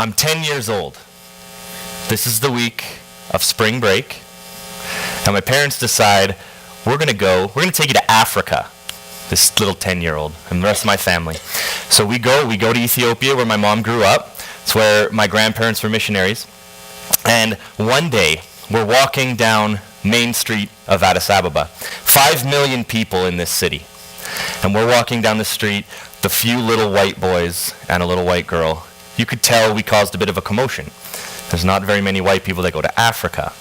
I'm 10 years old. This is the week of spring break. And my parents decide, we're going to take you to Africa. This little 10-year-old and the rest of my family. So we go to Ethiopia where my mom grew up. It's where my grandparents were missionaries. And one day, we're walking down Main Street of Addis Ababa. 5 million people in this city. And we're walking down the street, the few little white boys and a little white girl. You could tell we caused a bit of a commotion. There's not very many white people that go to Africa.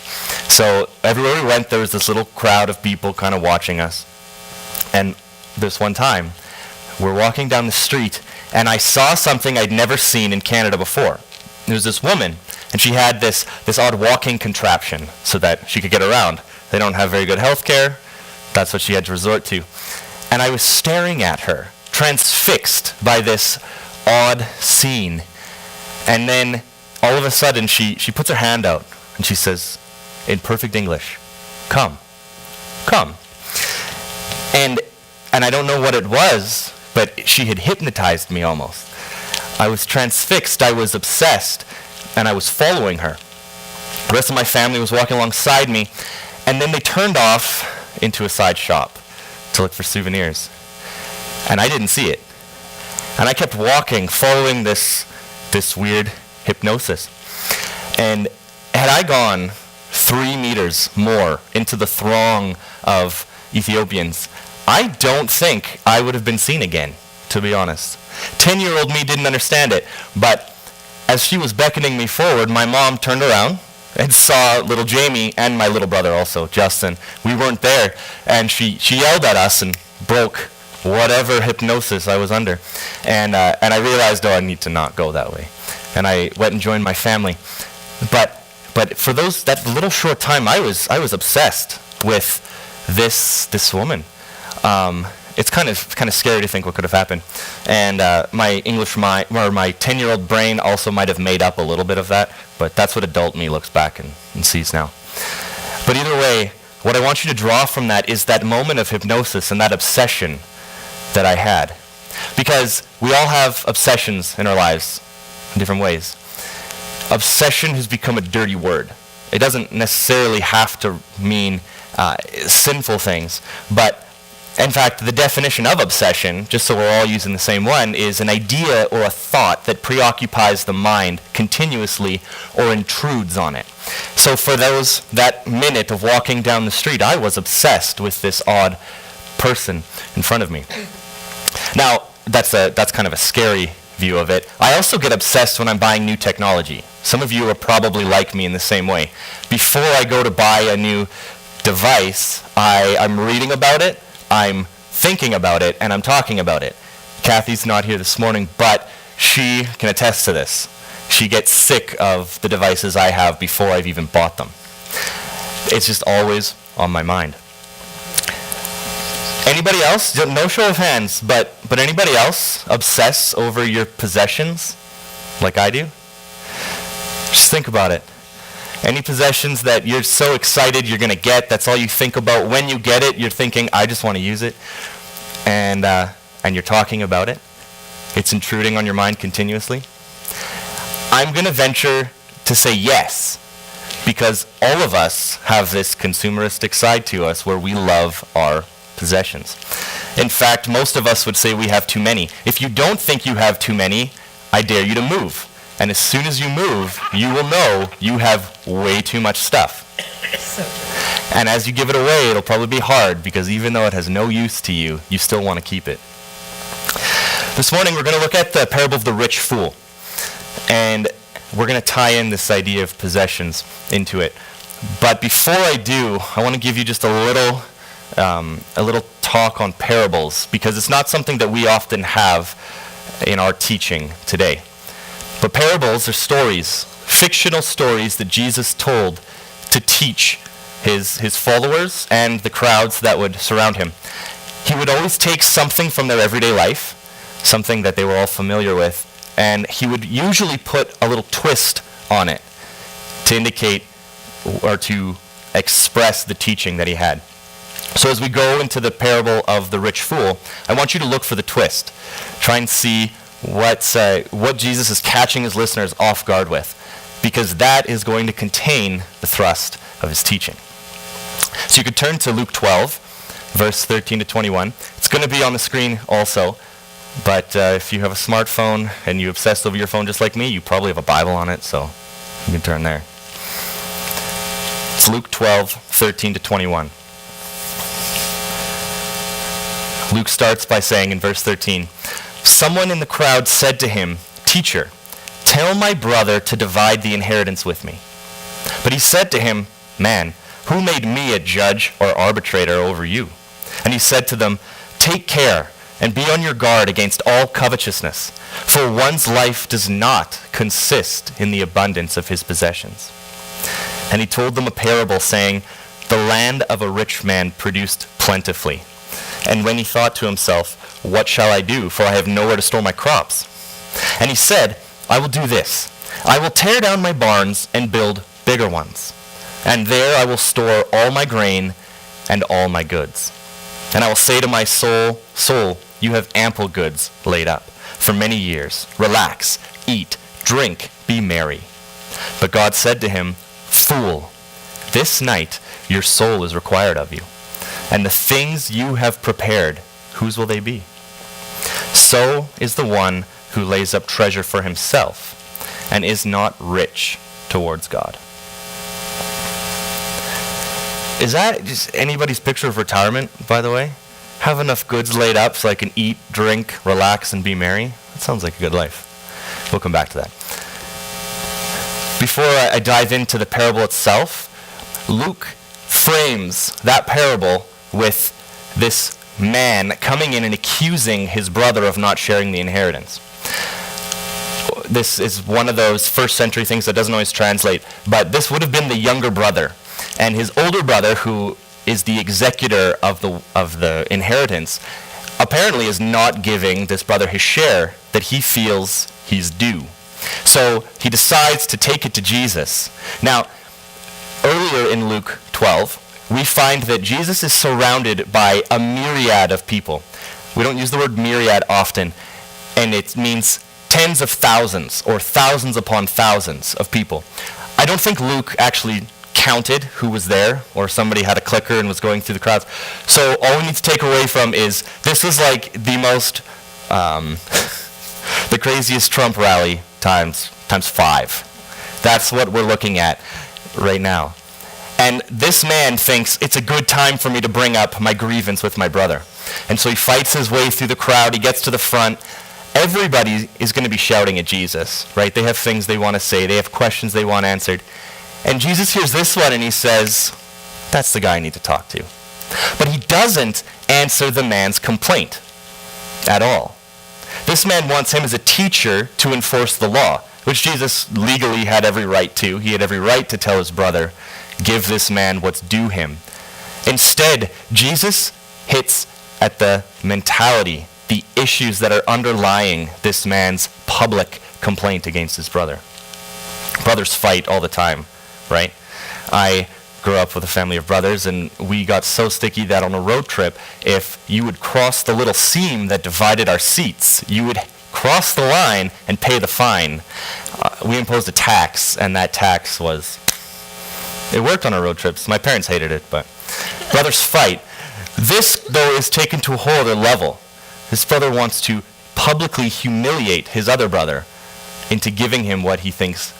So everywhere we went, there was this little crowd of people kind of watching us. And this one time, we're walking down the street, and I saw something I'd never seen in Canada before. There was this woman, and she had this odd walking contraption so that she could get around. They don't have very good health care. That's what she had to resort to. And I was staring at her, transfixed by this odd scene. And then, all of a sudden, she puts her hand out, and she says, in perfect English, "Come, come." And I don't know what it was, but she had hypnotized me almost. I was transfixed, I was obsessed, and I was following her. The rest of my family was walking alongside me, and then they turned off into a side shop to look for souvenirs. And I didn't see it. And I kept walking, following this weird hypnosis. And had I gone 3 meters more into the throng of Ethiopians, I don't think I would have been seen again, to be honest. 10-year-old me didn't understand it, but as she was beckoning me forward, my mom turned around and saw little Jamie and my little brother also, Justin. We weren't there, and she yelled at us and broke whatever hypnosis I was under. And I realized, I need to not go that way. And I went and joined my family. But for that little short time, I was obsessed with this woman. It's kind of scary to think what could have happened. And my 10-year-old brain also might have made up a little bit of that, but that's what adult me looks back and sees now. But either way, what I want you to draw from that is that moment of hypnosis and that obsession that I had. Because we all have obsessions in our lives in different ways. Obsession has become a dirty word. It doesn't necessarily have to mean sinful things, but in fact, the definition of obsession, just so we're all using the same one, is an idea or a thought that preoccupies the mind continuously or intrudes on it. So for that minute of walking down the street, I was obsessed with this odd person in front of me. Now, that's kind of a scary view of it. I also get obsessed when I'm buying new technology. Some of you are probably like me in the same way. Before I go to buy a new device, I'm reading about it, I'm thinking about it, and I'm talking about it. Kathy's not here this morning, but she can attest to this. She gets sick of the devices I have before I've even bought them. It's just always on my mind. Anybody else? No show of hands, but anybody else obsess over your possessions like I do? Just think about it. Any possessions that you're so excited you're going to get, that's all you think about. When you get it, you're thinking, I just want to use it. And you're talking about it. It's intruding on your mind continuously. I'm going to venture to say yes, because all of us have this consumeristic side to us where we love our possessions. In fact, most of us would say we have too many. If you don't think you have too many, I dare you to move. And as soon as you move, you will know you have way too much stuff. And as you give it away, it'll probably be hard, because even though it has no use to you, you still want to keep it. This morning, we're going to look at the parable of the rich fool. And we're going to tie in this idea of possessions into it. But before I do, I want to give you just a little talk on parables, because it's not something that we often have in our teaching today. But parables are stories, fictional stories that Jesus told to teach his followers and the crowds that would surround him. He would always take something from their everyday life, something that they were all familiar with, and he would usually put a little twist on it to indicate or to express the teaching that he had. So as we go into the parable of the rich fool, I want you to look for the twist. Try and see what Jesus is catching his listeners off guard with, because that is going to contain the thrust of his teaching. So you could turn to Luke 12, verse 13 to 21. It's going to be on the screen also, but if you have a smartphone and you obsess over your phone just like me, you probably have a Bible on it, so you can turn there. It's Luke 12, 13 to 21. Luke starts by saying in verse 13, "Someone in the crowd said to him, 'Teacher, tell my brother to divide the inheritance with me.' But he said to him, 'Man, who made me a judge or arbitrator over you?' And he said to them, 'Take care and be on your guard against all covetousness, for one's life does not consist in the abundance of his possessions.' And he told them a parable, saying, 'The land of a rich man produced plentifully. And when he thought to himself, What shall I do? For I have nowhere to store my crops. And he said, I will do this. I will tear down my barns and build bigger ones. And there I will store all my grain and all my goods. And I will say to my soul, Soul, you have ample goods laid up for many years. Relax, eat, drink, be merry.' But God said to him, Fool, this night your soul is required of you. And the things you have prepared, whose will they be? So is the one who lays up treasure for himself and is not rich towards God." Is that just anybody's picture of retirement, by the way? Have enough goods laid up so I can eat, drink, relax, and be merry? That sounds like a good life. We'll come back to that. Before I dive into the parable itself, Luke frames that parable with this man coming in and accusing his brother of not sharing the inheritance. This is one of those first century things that doesn't always translate, but this would have been the younger brother. And his older brother, who is the executor of the inheritance, apparently is not giving this brother his share that he feels he's due. So he decides to take it to Jesus. Now, earlier in Luke 12, we find that Jesus is surrounded by a myriad of people. We don't use the word myriad often, and it means tens of thousands or thousands upon thousands of people. I don't think Luke actually counted who was there, or somebody had a clicker and was going through the crowds. So all we need to take away from is this was like the most, the craziest Trump rally times 5. That's what we're looking at right now. And this man thinks it's a good time for me to bring up my grievance with my brother. And so he fights his way through the crowd. He gets to the front. Everybody is going to be shouting at Jesus, right? They have things they want to say. They have questions they want answered. And Jesus hears this one and he says, that's the guy I need to talk to. But he doesn't answer the man's complaint at all. This man wants him as a teacher to enforce the law, which Jesus legally had every right to. He had every right to tell his brother, give this man what's due him. Instead, Jesus hits at the mentality, the issues that are underlying this man's public complaint against his brother. Brothers fight all the time, right? I grew up with a family of brothers, and we got so sticky that on a road trip, if you would cross the little seam that divided our seats, you would cross the line and pay the fine. We imposed a tax, and that tax was... It worked on our road trips. My parents hated it, but brothers fight. This, though, is taken to a whole other level. This brother wants to publicly humiliate his other brother into giving him what he thinks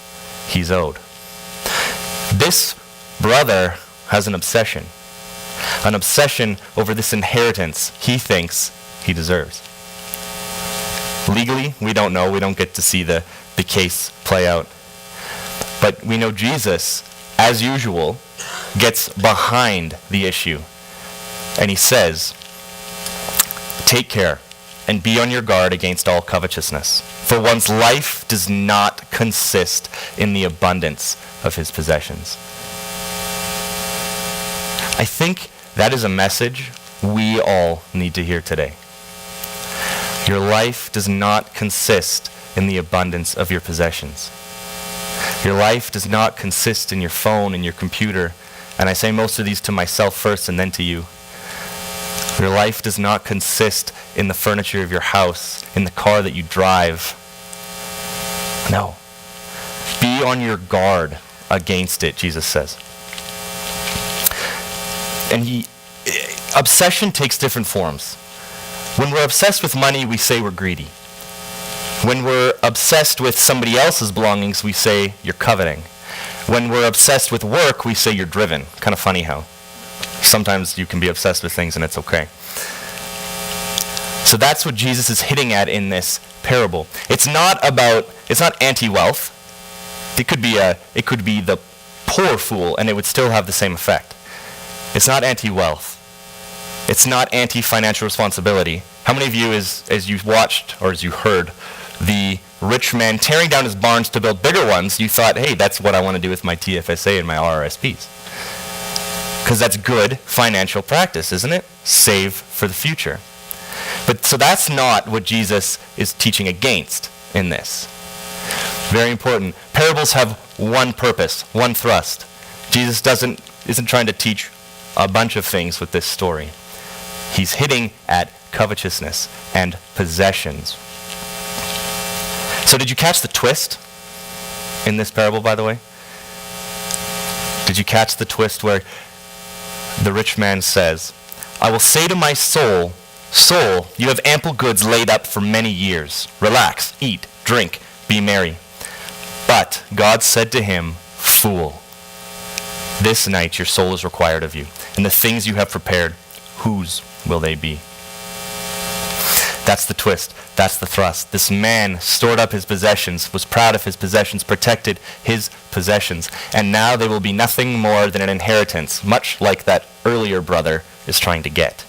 he's owed. This brother has an obsession over this inheritance he thinks he deserves. Legally, we don't know. We don't get to see the case play out. But we know Jesus, as usual, gets behind the issue. And he says, take care and be on your guard against all covetousness. For one's life does not consist in the abundance of his possessions. I think that is a message we all need to hear today. Your life does not consist in the abundance of your possessions. Your life does not consist in your phone and your computer. And I say most of these to myself first and then to you. Your life does not consist in the furniture of your house, in the car that you drive. No. Be on your guard against it, Jesus says. And obsession takes different forms. When we're obsessed with money, we say we're greedy. When we're obsessed with somebody else's belongings, we say you're coveting. When we're obsessed with work, we say you're driven. Kind of funny how sometimes you can be obsessed with things and it's okay. So that's what Jesus is hitting at in this parable. It's not anti-wealth. It could be the poor fool and it would still have the same effect. It's not anti-wealth. It's not anti-financial responsibility. How many of you, as you watched or as you heard the rich man tearing down his barns to build bigger ones, you thought, hey, that's what I want to do with my TFSA and my RRSPs? Because that's good financial practice, isn't it? Save for the future. But so that's not what Jesus is teaching against in this. Very important. Parables have one purpose, one thrust. Jesus isn't trying to teach a bunch of things with this story. He's hitting at covetousness and possessions. So did you catch the twist in this parable, by the way? Did you catch the twist where the rich man says, I will say to my soul, soul, you have ample goods laid up for many years. Relax, eat, drink, be merry. But God said to him, fool, this night your soul is required of you, and the things you have prepared, whose will they be? That's the twist. That's the thrust. This man stored up his possessions, was proud of his possessions, protected his possessions, and now they will be nothing more than an inheritance, much like that earlier brother is trying to get.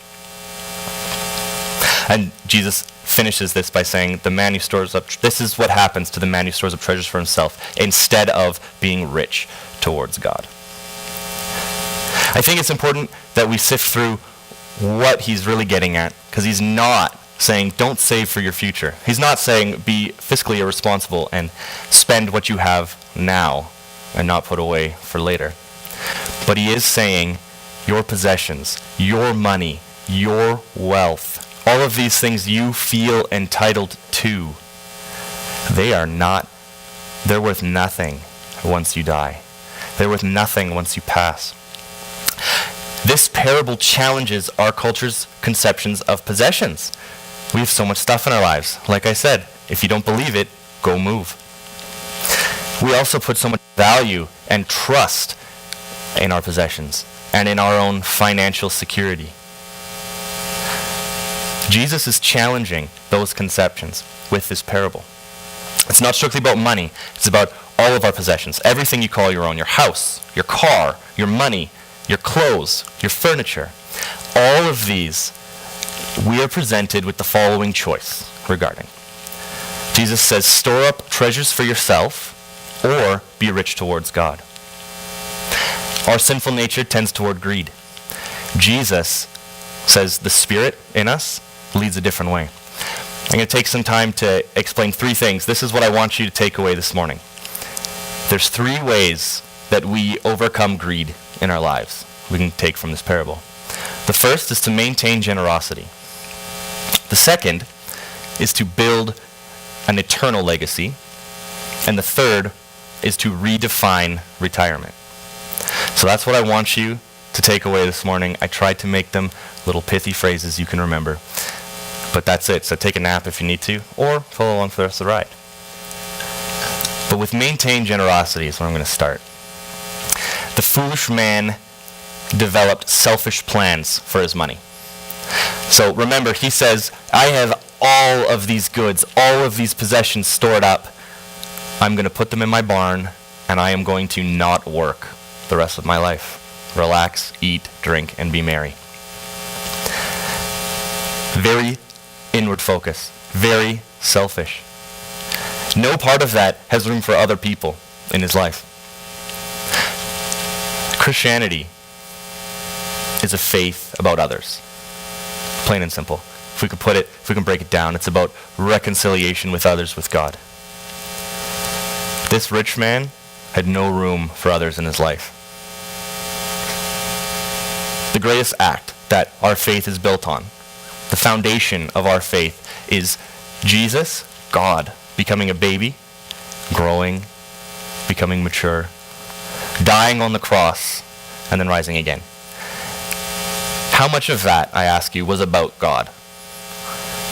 And Jesus finishes this by saying, this is what happens to the man who stores up treasures for himself instead of being rich towards God. I think it's important that we sift through what he's really getting at, because he's not saying don't save for your future. He's not saying be fiscally irresponsible and spend what you have now and not put away for later. But he is saying your possessions, your money, your wealth, all of these things you feel entitled to, they're worth nothing once you die. They're worth nothing once you pass. This parable challenges our culture's conceptions of possessions. We have so much stuff in our lives. Like I said, if you don't believe it, go move. We also put so much value and trust in our possessions and in our own financial security. Jesus is challenging those conceptions with this parable. It's not strictly about money. It's about all of our possessions. Everything you call your own. Your house, your car, your money, your clothes, your furniture. All of these, we are presented with the following choice regarding. Jesus says, store up treasures for yourself or be rich towards God. Our sinful nature tends toward greed. Jesus says the Spirit in us leads a different way. I'm going to take some time to explain three things. This is what I want you to take away this morning. There's three ways that we overcome greed in our lives we can take from this parable. The first is to maintain generosity. The second is to build an eternal legacy. And the third is to redefine retirement. So that's what I want you to take away this morning. I tried to make them little pithy phrases you can remember. But that's it. So take a nap if you need to, or follow along for the rest of the ride. But with maintained generosity is where I'm going to start. The foolish man developed selfish plans for his money. So remember, he says, I have all of these goods, all of these possessions stored up. I'm going to put them in my barn, and I am going to not work the rest of my life. Relax, eat, drink, and be merry. Very inward focus, very selfish. No part of that has room for other people in his life. Christianity is a faith about others. Plain and simple. If we can break it down, it's about reconciliation with others with God. This rich man had no room for others in his life. The greatest act that our faith is built on. The foundation of our faith is Jesus, God, becoming a baby, growing, becoming mature, dying on the cross, and then rising again. How much of that, I ask you, was about God?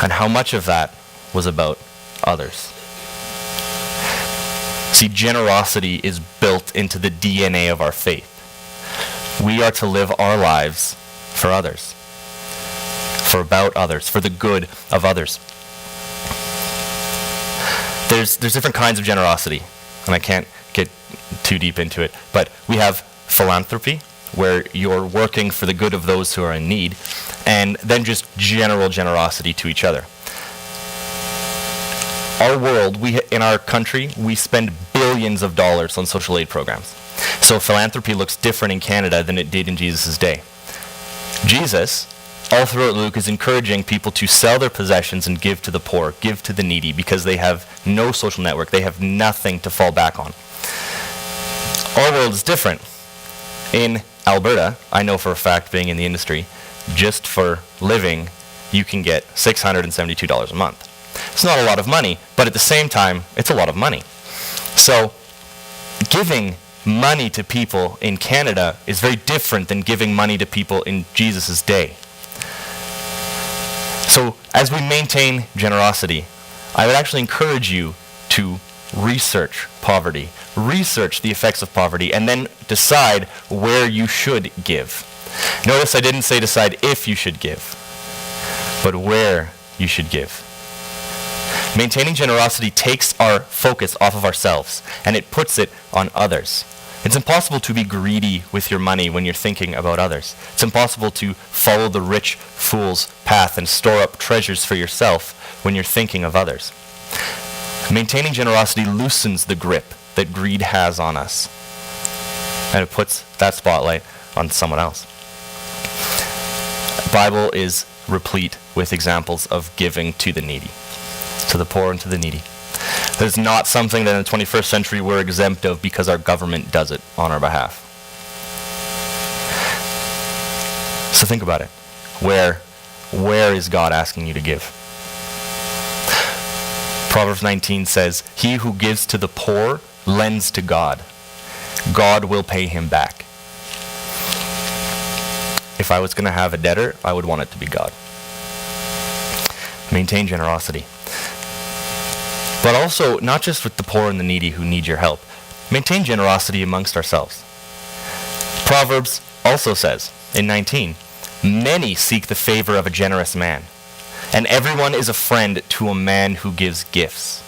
And how much of that was about others? See, generosity is built into the DNA of our faith. We are to live our lives for others, for about others, for the good of others. There's different kinds of generosity, and I can't get too deep into it, but we have philanthropy, where you're working for the good of those who are in need, and then just general generosity to each other. Our world, in our country, we spend billions of dollars on social aid programs. So philanthropy looks different in Canada than it did in Jesus' day. Jesus, all throughout Luke, is encouraging people to sell their possessions and give to the poor, give to the needy, because they have no social network. They have nothing to fall back on. Our world is different. In Alberta, I know for a fact, being in the industry, just for living, you can get $672 a month. It's not a lot of money, but at the same time, it's a lot of money. So, giving money to people in Canada is very different than giving money to people in Jesus' day. So, as we maintain generosity, I would actually encourage you to research poverty, research the effects of poverty, and then decide where you should give. Notice I didn't say decide if you should give, but where you should give. Maintaining generosity takes our focus off of ourselves, and it puts it on others. It's impossible to be greedy with your money when you're thinking about others. It's impossible to follow the rich fool's path and store up treasures for yourself when you're thinking of others. Maintaining generosity loosens the grip that greed has on us, and it puts that spotlight on someone else. The Bible is replete with examples of giving to the needy, to the poor and to the needy. There's not something that in the 21st century we're exempt of because our government does it on our behalf. So think about it. Where is God asking you to give? Proverbs 19 says, "He who gives to the poor lends to God. God will pay him back." If I was going to have a debtor, I would want it to be God. Maintain generosity. But also, not just with the poor and the needy who need your help. Maintain generosity amongst ourselves. Proverbs also says, in 19, "Many seek the favor of a generous man, and everyone is a friend to a man who gives gifts."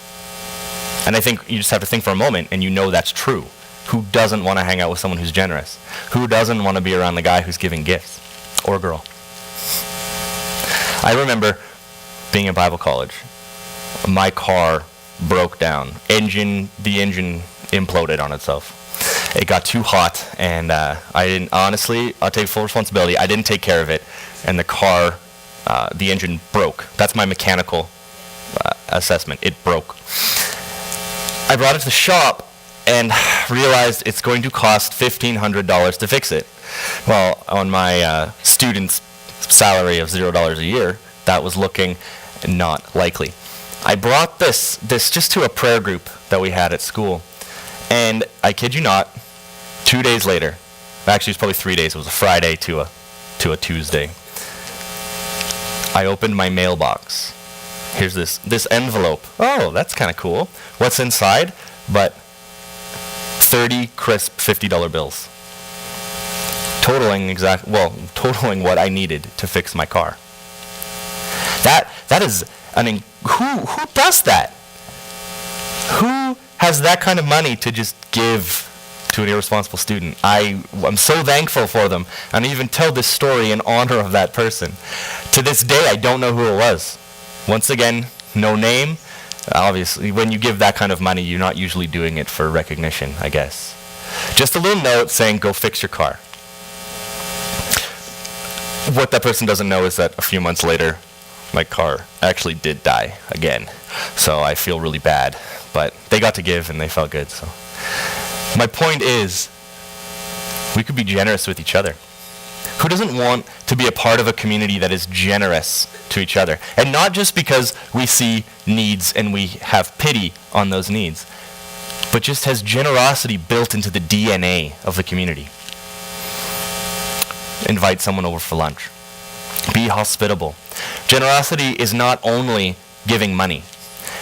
And I think you just have to think for a moment, and you know that's true. Who doesn't want to hang out with someone who's generous? Who doesn't want to be around the guy who's giving gifts? Or girl? I remember being in Bible college. My car broke down. The engine imploded on itself. It got too hot, and I'll take full responsibility. I didn't take care of it, and the car, the engine broke. That's my mechanical assessment. It broke. I brought it to the shop and realized it's going to cost $1,500 to fix it. Well, on my student's salary of $0 a year, that was looking not likely. I brought this just to a prayer group that we had at school. And I kid you not, 2 days later, actually it was probably 3 days, it was a Friday to a Tuesday, I opened my mailbox. Here's this envelope. Oh, that's kind of cool. What's inside? But 30 crisp $50 bills. Totaling what I needed to fix my car. That is, who does that? Who has that kind of money to just give to an irresponsible student? I'm so thankful for them, and I even tell this story in honor of that person. To this day, I don't know who it was. Once again, no name. Obviously, when you give that kind of money, you're not usually doing it for recognition, I guess. Just a little note saying, go fix your car. What that person doesn't know is that a few months later, my car actually did die again. So I feel really bad. But they got to give and they felt good. So my point is, we could be generous with each other. Who doesn't want to be a part of a community that is generous to each other? And not just because we see needs and we have pity on those needs, but just has generosity built into the DNA of the community. Invite someone over for lunch. Be hospitable. Generosity is not only giving money.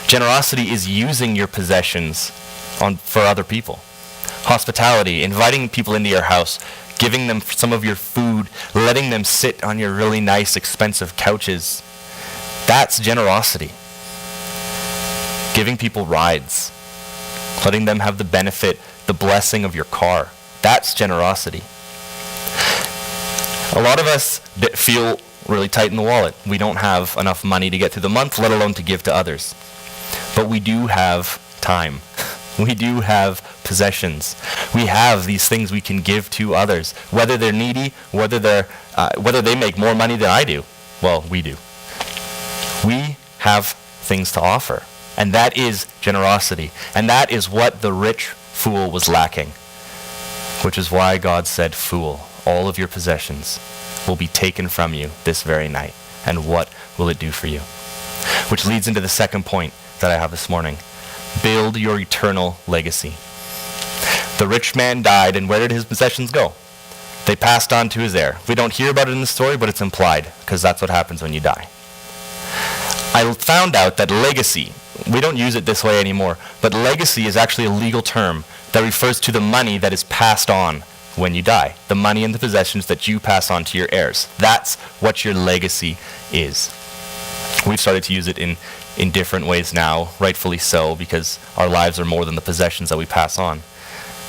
Generosity is using your possessions for other people. Hospitality, inviting people into your house, giving them some of your food, letting them sit on your really nice, expensive couches. That's generosity. Giving people rides, letting them have the benefit, the blessing of your car. That's generosity. A lot of us feel really tight in the wallet. We don't have enough money to get through the month, let alone to give to others. But we do have time. We do have possessions. We have these things we can give to others, whether they're needy, whether they make more money than I do. Well, we do. We have things to offer, and that is generosity. And that is what the rich fool was lacking, which is why God said, "Fool, all of your possessions will be taken from you this very night. And what will it do for you?" Which leads into the second point that I have this morning. Build your eternal legacy. The rich man died, and where did his possessions go? They passed on to his heir. We don't hear about it in the story, but it's implied, because that's what happens when you die. I found out that legacy, we don't use it this way anymore, but legacy is actually a legal term that refers to the money that is passed on when you die. The money and the possessions that you pass on to your heirs. That's what your legacy is. We've started to use it in different ways now, rightfully so, because our lives are more than the possessions that we pass on.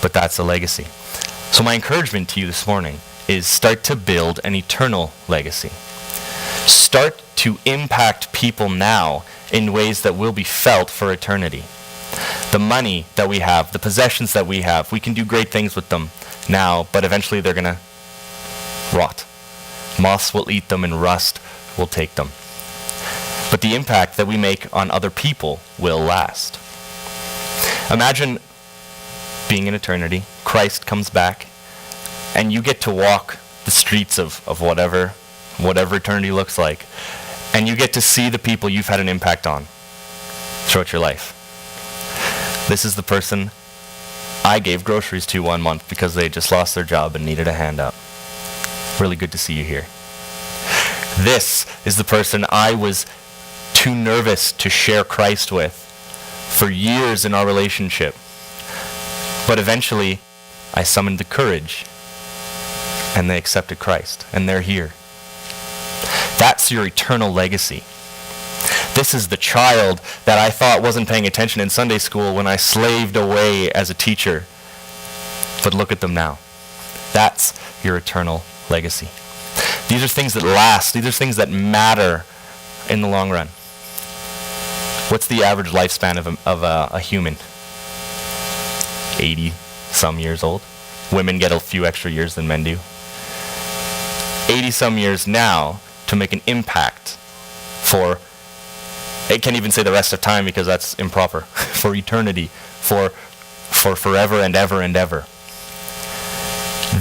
But that's a legacy. So my encouragement to you this morning is start to build an eternal legacy. Start to impact people now in ways that will be felt for eternity. The money that we have, the possessions that we have, we can do great things with them now, but eventually they're going to rot. Moths will eat them and rust will take them. But the impact that we make on other people will last. Imagine being in eternity, Christ comes back, and you get to walk the streets of whatever eternity looks like, and you get to see the people you've had an impact on throughout your life. This is the person I gave groceries to one month because they just lost their job and needed a hand up. Really good to see you here. This is the person I was too nervous to share Christ with for years in our relationship. But eventually, I summoned the courage, and they accepted Christ, and they're here. That's your eternal legacy. This is the child that I thought wasn't paying attention in Sunday school when I slaved away as a teacher. But look at them now. That's your eternal legacy. These are things that last. These are things that matter in the long run. What's the average lifespan of a human? 80 some years old. Women get a few extra years than men do. 80 some years now to make an impact for, it can't even say the rest of time because that's improper, for eternity, for forever and ever and ever.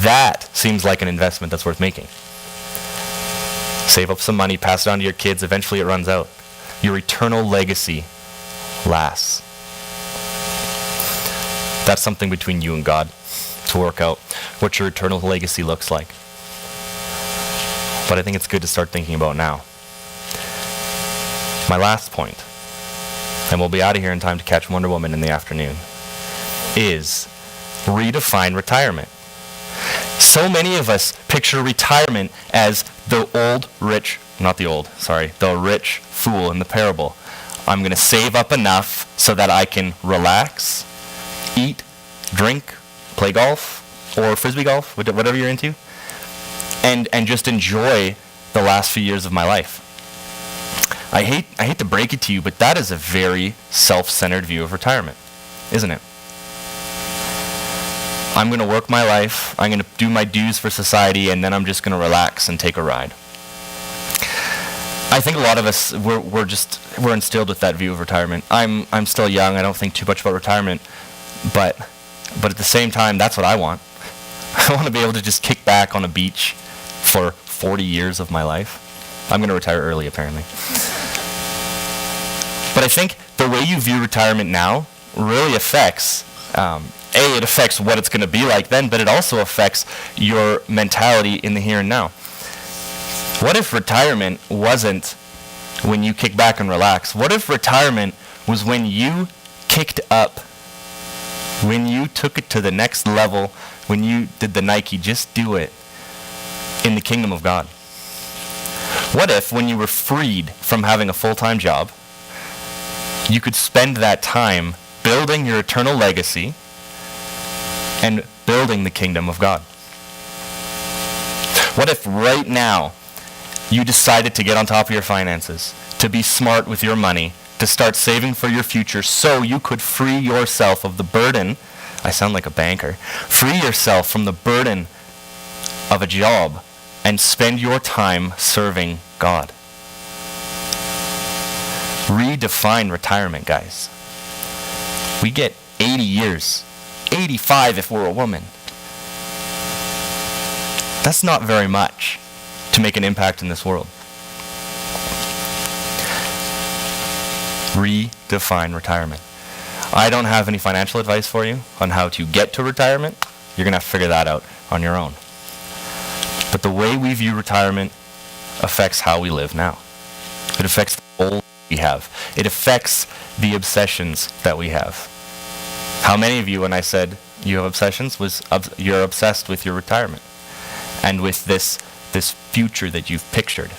That seems like an investment that's worth making. Save up some money, pass it on to your kids, eventually it runs out. Your eternal legacy lasts. That's something between you and God to work out what your eternal legacy looks like. But I think it's good to start thinking about now. My last point, and we'll be out of here in time to catch Wonder Woman in the afternoon, is redefine retirement. So many of us picture retirement as the rich fool in the parable. I'm going to save up enough so that I can relax, eat, drink, play golf, or frisbee golf, whatever you're into, and just enjoy the last few years of my life. I hate to break it to you, but that is a very self-centered view of retirement, isn't it? I'm going to work my life, I'm going to do my dues for society, and then I'm just going to relax and take a ride. I think a lot of us, we're instilled with that view of retirement. I'm still young, I don't think too much about retirement, but at the same time, that's what I want. I want to be able to just kick back on a beach for 40 years of my life. I'm going to retire early, apparently. But I think the way you view retirement now really affects, it affects what it's going to be like then, but it also affects your mentality in the here and now. What if retirement wasn't when you kick back and relax? What if retirement was when you kicked up, when you took it to the next level, when you did the Nike, just do it, in the kingdom of God? What if when you were freed from having a full-time job, you could spend that time building your eternal legacy and building the kingdom of God? What if right now you decided to get on top of your finances, to be smart with your money, to start saving for your future so you could free yourself of the burden, I sound like a banker, free yourself from the burden of a job and spend your time serving God? Redefine retirement, guys. We get 80 years, 85 if we're a woman. That's not very much to make an impact in this world. Redefine retirement. I don't have any financial advice for you on how to get to retirement. You're going to have to figure that out on your own. But the way we view retirement affects how we live now. It affects the goals we have. It affects the obsessions that we have. How many of you, when I said you have obsessions, you're obsessed with your retirement and with this future that you've pictured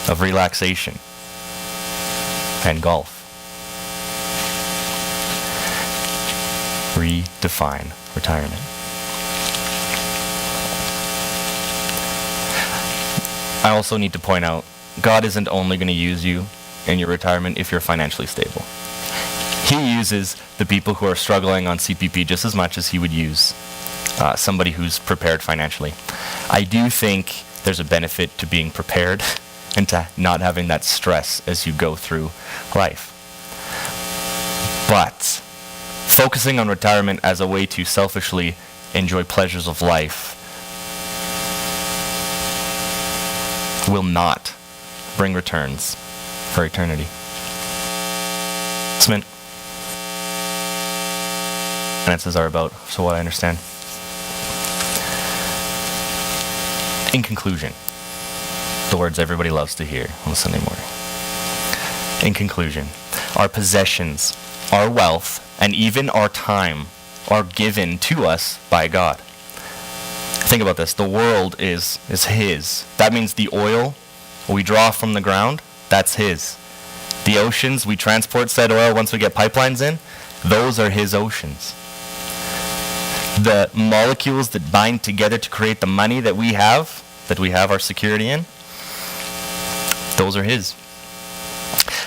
of relaxation and golf? Redefine retirement. I also need to point out, God isn't only going to use you in your retirement if you're financially stable. He uses the people who are struggling on CPP just as much as he would use somebody who's prepared financially. I do think there's a benefit to being prepared and to not having that stress as you go through life. But focusing on retirement as a way to selfishly enjoy pleasures of life will not bring returns for eternity. Finances are about, so what I understand. In conclusion, the words everybody loves to hear on a Sunday morning. In conclusion, our possessions, our wealth, and even our time are given to us by God. Think about this. The world is his. That means the oil we draw from the ground, that's his. The oceans, we transport said oil once we get pipelines in, those are his oceans. The molecules that bind together to create the money that we have our security in, those are his.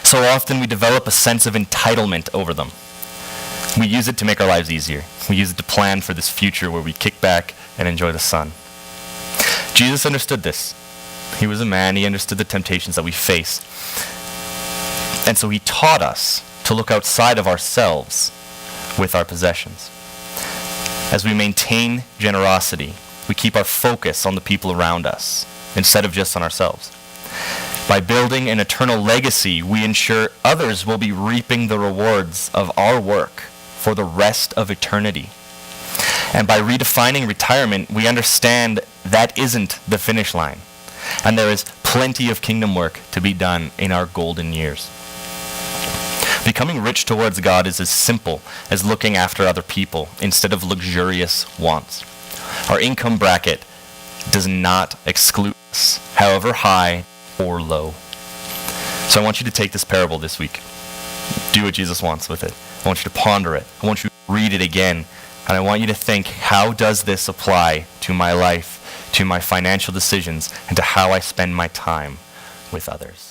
So often we develop a sense of entitlement over them. We use it to make our lives easier. We use it to plan for this future where we kick back and enjoy the sun. Jesus understood this. He was a man. He understood the temptations that we face. And so he taught us to look outside of ourselves with our possessions. As we maintain generosity, we keep our focus on the people around us instead of just on ourselves. By building an eternal legacy, we ensure others will be reaping the rewards of our work for the rest of eternity. And by redefining retirement, we understand that isn't the finish line. And there is plenty of kingdom work to be done in our golden years. Becoming rich towards God is as simple as looking after other people instead of luxurious wants. Our income bracket does not exclude us, however high or low. So I want you to take this parable this week. Do what Jesus wants with it. I want you to ponder it. I want you to read it again. And I want you to think, how does this apply to my life, to my financial decisions, and to how I spend my time with others?